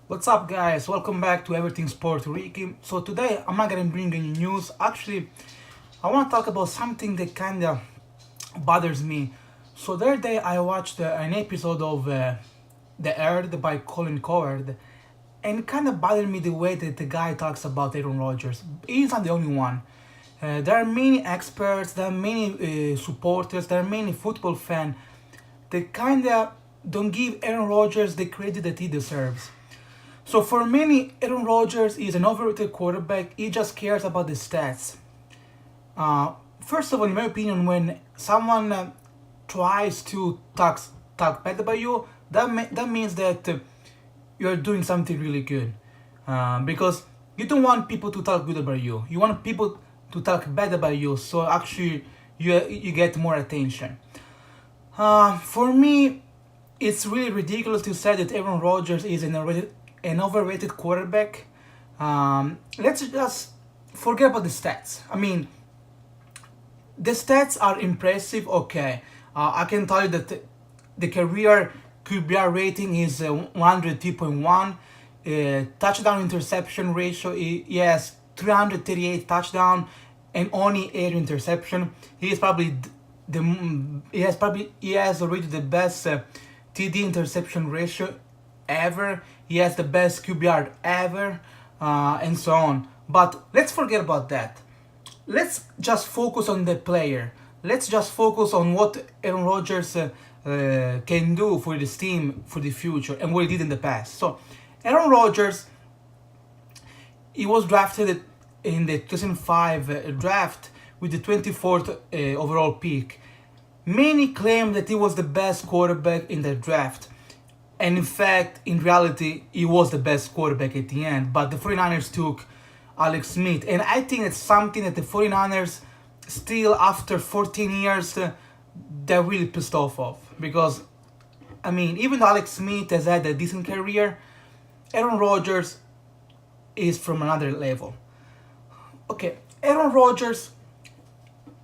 What's up, guys? Welcome back to Everything Sport Ricky. So today I'm not gonna bring any news. Actually, I want to talk about something that kind of bothers me. So the other day I watched an episode of The Earth by Colin Coward, and it kind of bothered me the way that the guy talks about Aaron Rodgers. He's not the only one. There are many experts, there are many supporters, there are many football fans that kind of don't give Aaron Rodgers the credit that he deserves. So for many, Aaron Rodgers is an overrated quarterback. He just cares about the stats. First of all, in my opinion, when someone tries to talk bad about you, that means that you're doing something really good. Because you don't want people to talk good about you. You want people to talk bad about you. So actually, you get more attention. For me, it's really ridiculous to say that Aaron Rodgers is an overrated quarterback. Let's just forget about the stats. I mean, the stats are impressive, okay. I can tell you that the career QBR rating is 102.1. Touchdown interception ratio, he has 338 touchdown and only 8 interception. He is probably he has already the best TD interception ratio ever. He has the best QBR ever, and so on. But let's forget about that. Let's just focus on the player. Let's just focus on what Aaron Rodgers can do for this team for the future and what he did in the past. So, Aaron Rodgers, he was drafted in the 2005 draft with the 24th overall pick. Many claim that he was the best quarterback in the draft. And in fact, in reality, he was the best quarterback at the end. But the 49ers took Alex Smith. And I think it's something that the 49ers, still after 14 years, they're really pissed off of. Because, I mean, even though Alex Smith has had a decent career, Aaron Rodgers is from another level. Okay, Aaron Rodgers,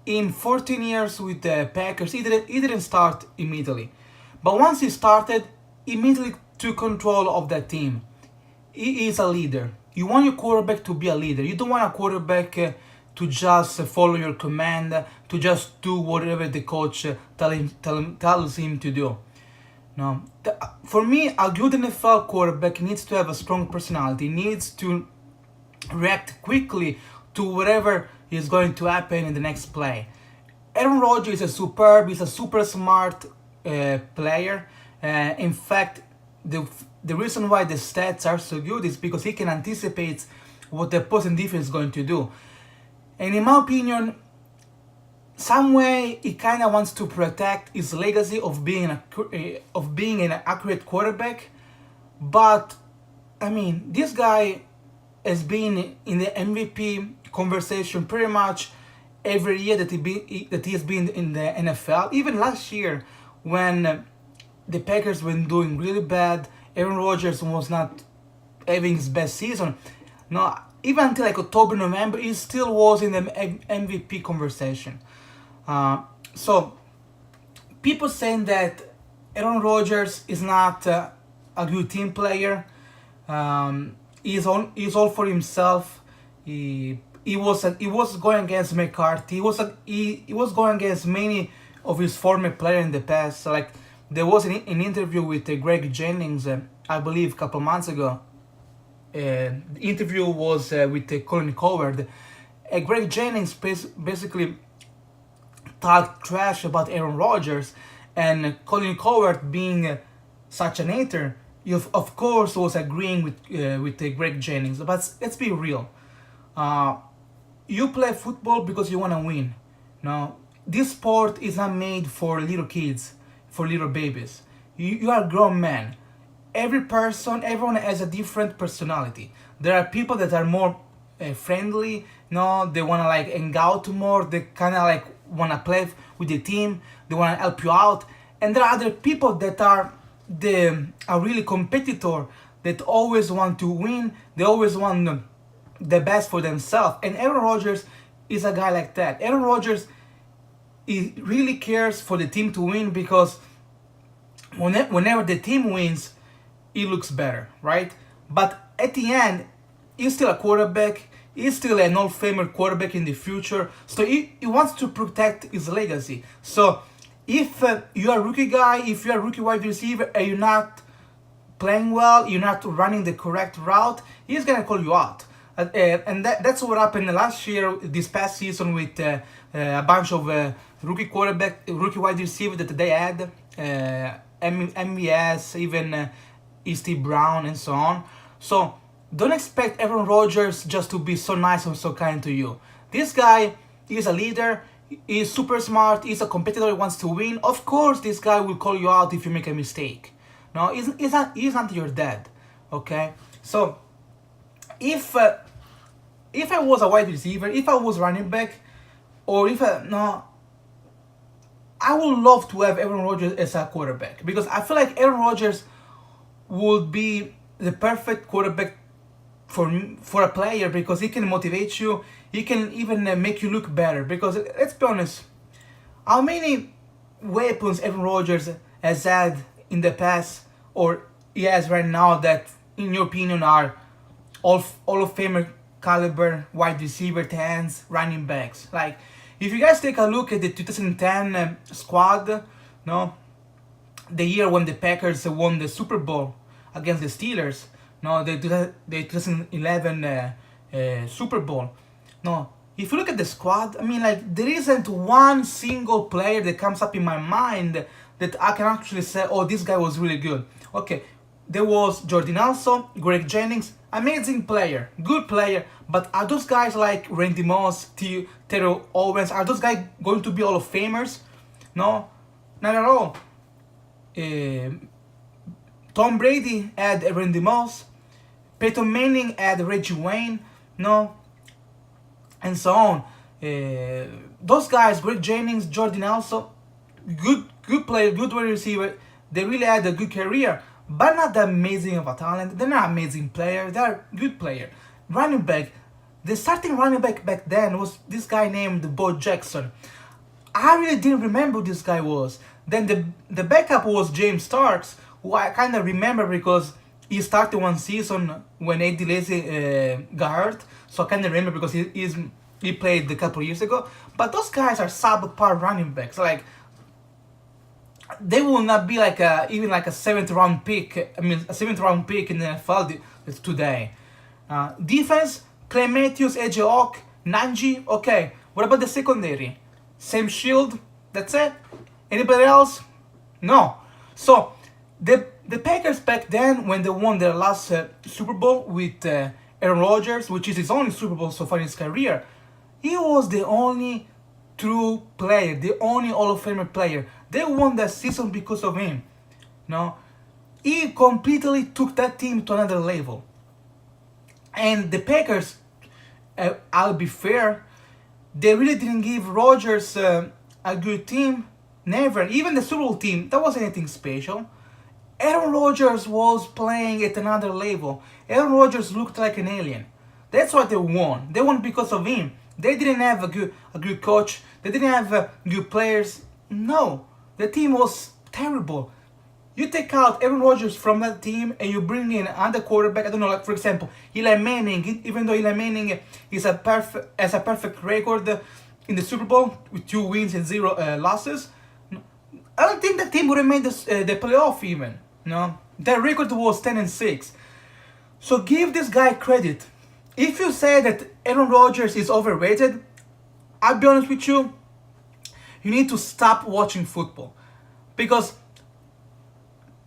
in 14 years with the Packers, he didn't start immediately. But once he started, he immediately took control of that team. He is a leader. You want your quarterback to be a leader. You don't want a quarterback to just follow your command, to just do whatever the coach tells him to do. No, for me, a good NFL quarterback needs to have a strong personality. Needs to react quickly to whatever is going to happen in the next play. Aaron Rodgers he's a super smart player. In fact, the reason why the stats are so good is because he can anticipate what the opposing defense is going to do. And in my opinion, some way he kind of wants to protect his legacy of being an accurate quarterback. But I mean, this guy has been in the MVP conversation pretty much every year that he has been in the NFL. Even last year, when the Packers were doing really bad, Aaron Rodgers was not having his best season. No, even until like October, November, he still was in the MVP conversation. So people saying that Aaron Rodgers is not a good team player. He's all for himself. He was going against McCarthy. He was going against many of his former players in the past. So like there was an interview with Greg Jennings, I believe, a couple months ago. The interview was with Colin Coward. Greg Jennings basically talked trash about Aaron Rodgers, and Colin Coward, being such an hater, of course was agreeing with Greg Jennings. But let's be real. You play football because you want to win. Now, this sport is not made for little kids, for little babies. You are a grown man. Everyone has a different personality. There are people that are more friendly. No, they wanna like hang out more. They kind of like wanna play with the team. They wanna help you out. And there are other people that are really competitor, that always want to win. They always want the best for themselves. And Aaron Rodgers is a guy like that. Aaron Rodgers, he really cares for the team to win, because whenever the team wins, he looks better, right? But at the end, he's still a quarterback. He's still an Hall of Famer quarterback in the future. So he wants to protect his legacy. So if you're a rookie guy, if you're a rookie wide receiver and you're not playing well, you're not running the correct route, he's gonna call you out. And that's what happened last year, this past season, with a bunch of rookie wide receiver that they had, MVS, even Steve Brown, and so on. So don't expect Aaron Rodgers just to be so nice and so kind to you. This guy is a leader. He's super smart. He's a competitor. He wants to win. Of course, this guy will call you out if you make a mistake. No, he's not your dad. Okay. So if I was a wide receiver, if I was running back, or if I, no, I would love to have Aaron Rodgers as a quarterback, because I feel like Aaron Rodgers would be the perfect quarterback for a player, because he can motivate you, he can even make you look better. Because let's be honest, how many weapons Aaron Rodgers has had in the past, or he has right now, that in your opinion are all of Famer caliber wide receiver, tens, running backs? Like, if you guys take a look at the 2010 squad, no, the year when the Packers won the Super Bowl against the Steelers, no, the 2011 Super Bowl. No, if you look at the squad, I mean, like, there isn't one single player that comes up in my mind that I can actually say, oh, this guy was really good. Okay, there was Jordan Nelson, Greg Jennings, amazing player, good player, but are those guys like Randy Moss, Terrell Owens, are those guys going to be Hall of Famers? No, not at all. Tom Brady had Randy Moss, Peyton Manning had Reggie Wayne, no, and so on. Those guys, Greg Jennings, Jordan Nelson, good player, good wide receiver. They really had a good career, but not that amazing of a talent. They're not amazing player. They're good player. Running back, the starting running back then was this guy named Bo Jackson. I really didn't remember who this guy was. Then the backup was James Starks, who I kind of remember because he started one season when Eddie Lacy got hurt. So I kind of remember because he played a couple years ago. But those guys are subpar running backs. Like, they will not be like even like a seventh round pick. I mean, a seventh round pick in the NFL today. Defense: Clay Matthews, AJ Hawk, Nanji. Okay, what about the secondary? Sam Shield. That's it. Anybody else? No. So the Packers back then, when they won their last Super Bowl with Aaron Rodgers, which is his only Super Bowl so far in his career, he was the only true player, the only Hall of Famer player. They won that season because of him. No, he completely took that team to another level. And the Packers, I'll be fair, they really didn't give Rodgers a good team. Never. Even the Super Bowl team, that wasn't anything special. Aaron Rodgers was playing at another level. Aaron Rodgers looked like an alien. That's why they won. They won because of him. They didn't have a good coach. They didn't have good players. No, the team was terrible. You take out Aaron Rodgers from that team and you bring in another quarterback. I don't know, like for example, Eli Manning. Even though Eli Manning has a perfect record in the Super Bowl with 2 wins and 0 losses, I don't think the team would have made the playoff even. No, their record was 10-6. So give this guy credit. If you say that Aaron Rodgers is overrated, I'll be honest with you, you need to stop watching football. Because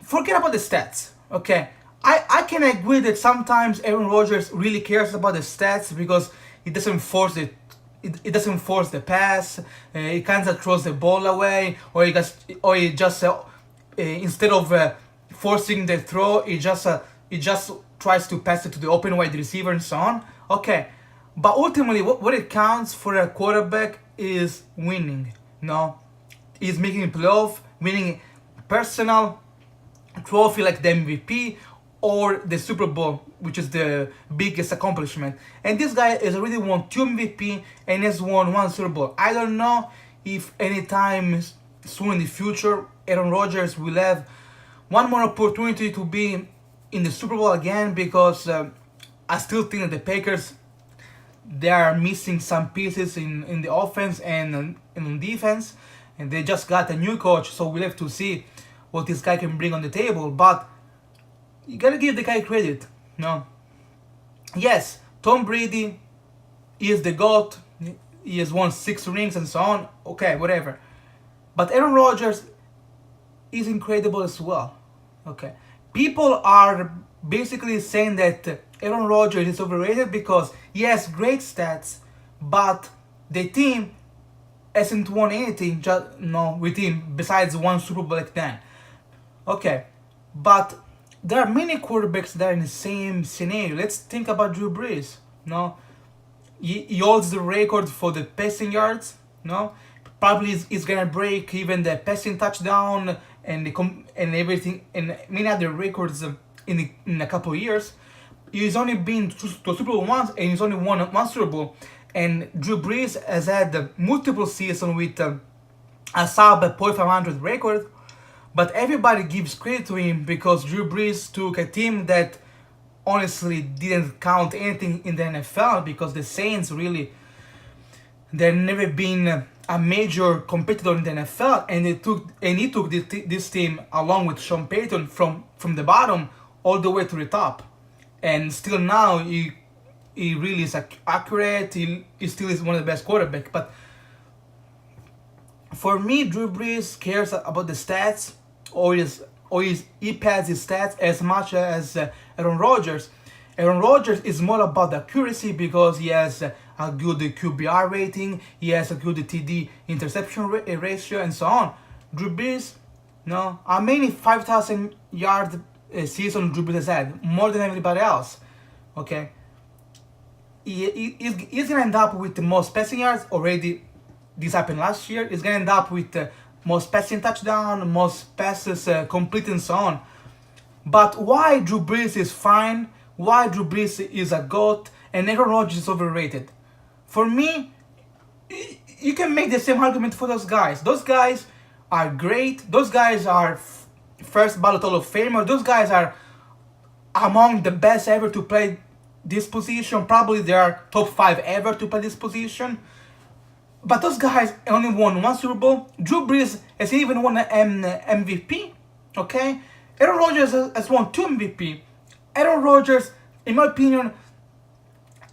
forget about the stats, okay? I can agree that sometimes Aaron Rodgers really cares about the stats because he doesn't force it. It doesn't force the pass. He kind of throws the ball away, or he just instead of forcing the throw, he just tries to pass it to the open wide receiver and so on. Okay, but ultimately, what it counts for a quarterback is winning. No, is making a playoff, winning personal trophy like the MVP or the Super Bowl, which is the biggest accomplishment. And this guy has already won 2 MVP and has won 1 Super Bowl. I don't know if anytime soon in the future Aaron Rodgers will have one more opportunity to be in the Super Bowl again because I still think that the Packers, they are missing some pieces in the offense and in defense, and they just got a new coach, so we'll have to see what this guy can bring on the table. But you gotta give the guy credit. No, yes, Tom Brady is the GOAT. He has won 6 rings and so on. Okay, whatever. But Aaron Rodgers is incredible as well. Okay, people are basically saying that Aaron Rodgers is overrated because he has great stats, but the team hasn't won anything just no with him besides one Super Bowl like that. Okay, but there are many quarterbacks that are in the same scenario. Let's think about Drew Brees. No, he holds the record for the passing yards. No, probably is gonna break even the passing touchdown and and everything and many other records in a couple of years. He's only been to Super Bowl once and he's only won one Super Bowl. And Drew Brees has had multiple seasons with a sub .500 record. But everybody gives credit to him because Drew Brees took a team that honestly didn't count anything in the NFL because the Saints really, they've never been a major competitor in the NFL, and he took this team along with Sean Payton from the bottom all the way to the top, and still now he really is accurate. He still is one of the best quarterbacks. But for me, Drew Brees cares about the stats, or he pads his stats as much as Aaron Rodgers. Aaron Rodgers is more about the accuracy because he has a good QBR rating, he has a good TD interception ratio, and so on. Drew Brees, no, how many 5,000 yard season Drew Brees has had? More than everybody else. Okay, he's gonna end up with the most passing yards already. This happened last year. He's gonna end up with most passing touchdown, most passes complete, and so on. But why Drew Brees is fine? Why Drew Brees is a GOAT and Aaron Rodgers is overrated? For me, you can make the same argument for those guys. Those guys are great. Those guys are first ballot Hall of Famer. Those guys are among the best ever to play this position. Probably they are top 5 ever to play this position. But those guys only won one Super Bowl. Drew Brees has even won an MVP. Okay, Aaron Rodgers has won 2 MVP. Aaron Rodgers, in my opinion,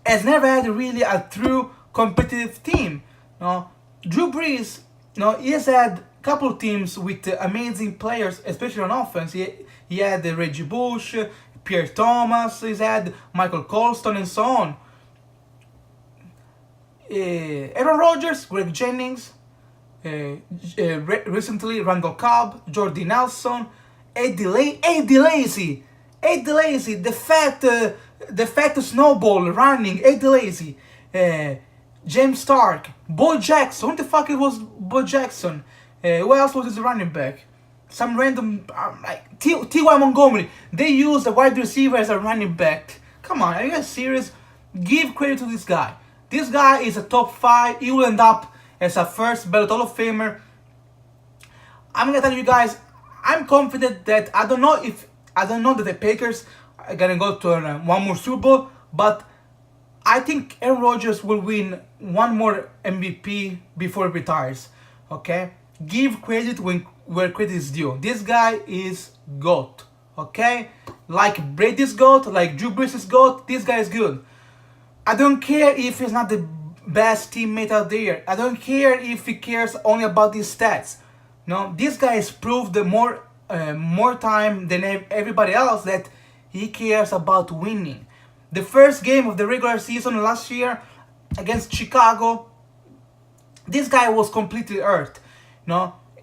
has never had really a true competitive team. Drew Brees, he has had a couple of teams with amazing players, especially on offense. He had Reggie Bush, Pierre Thomas, he's had Michael Colston, and so on. Aaron Rodgers, Greg Jennings, recently Randall Cobb, Jordy Nelson, Eddie Lacy, the fat snowball running, Eddie Lacy, James Stark, Bo Jackson. What the fuck it was Bo Jackson? Who else was his running back? Some random like T.Y. Montgomery. They used a wide receiver as a running back. Come on, are you guys serious? Give credit to this guy. This guy is a top 5. He will end up as a first ballot Hall of Famer. I'm gonna tell you guys, I'm confident that I don't know that the Packers are gonna go to one more Super Bowl, but I think Aaron Rodgers will win one more MVP before he retires. Okay, give credit where credit is due. This guy is GOAT. Okay, like Brady's GOAT, like Drew Brees' GOAT. This guy is good. I don't care if he's not the best teammate out there. I don't care if he cares only about his stats. No, this guy has proved more time than everybody else that he cares about winning. The first game of the regular season last year against Chicago, this guy was completely hurt.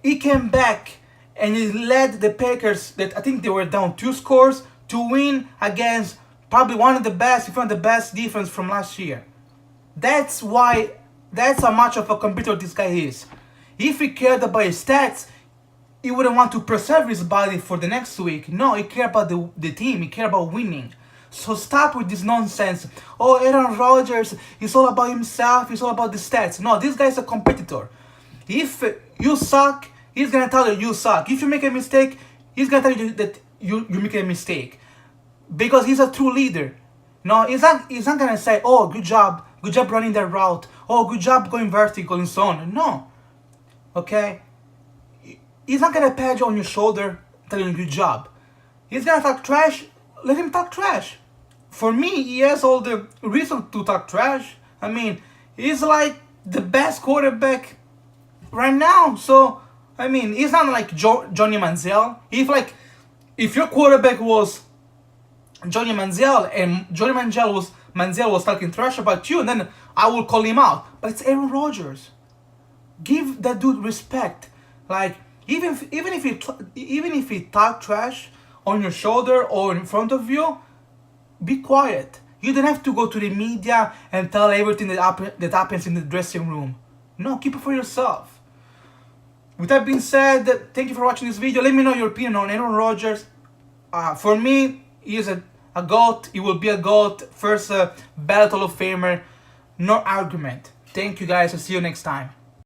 He came back and he led the Packers, that I think they were down 2 scores, to win against probably one of the best, if not the best defense from last year. That's how much of a competitor this guy is. If he cared about his stats, he wouldn't want to preserve his body for the next week. No, he cared about the team, he cared about winning. So stop with this nonsense. Oh, Aaron Rodgers, he's all about himself, he's all about the stats. No, this guy is a competitor. If you suck, he's gonna tell you suck. If you make a mistake, he's gonna tell you that you make a mistake. because he's a true leader. No, he's not gonna say, "Oh, good job running that route. Oh, good job going vertical and so on." No, okay. He's not gonna pat you on your shoulder telling you good job. He's gonna talk trash. Let him talk trash. For me, he has all the reason to talk trash. I mean, he's like the best quarterback right now. So I mean, he's not like Johnny Manziel. If your quarterback was Johnny Manziel and Manziel was talking trash about you, then I will call him out. But it's Aaron Rodgers. Give that dude respect. Like even if he talk trash on your shoulder or in front of you, be quiet. You don't have to go to the media and tell everything that happens in the dressing room. No, keep it for yourself. With that being said, thank you for watching this video. Let me know your opinion on Aaron Rodgers. For me, he is a GOAT. He will be a GOAT. First ballot Hall of Famer. No argument. Thank you guys. I'll see you next time.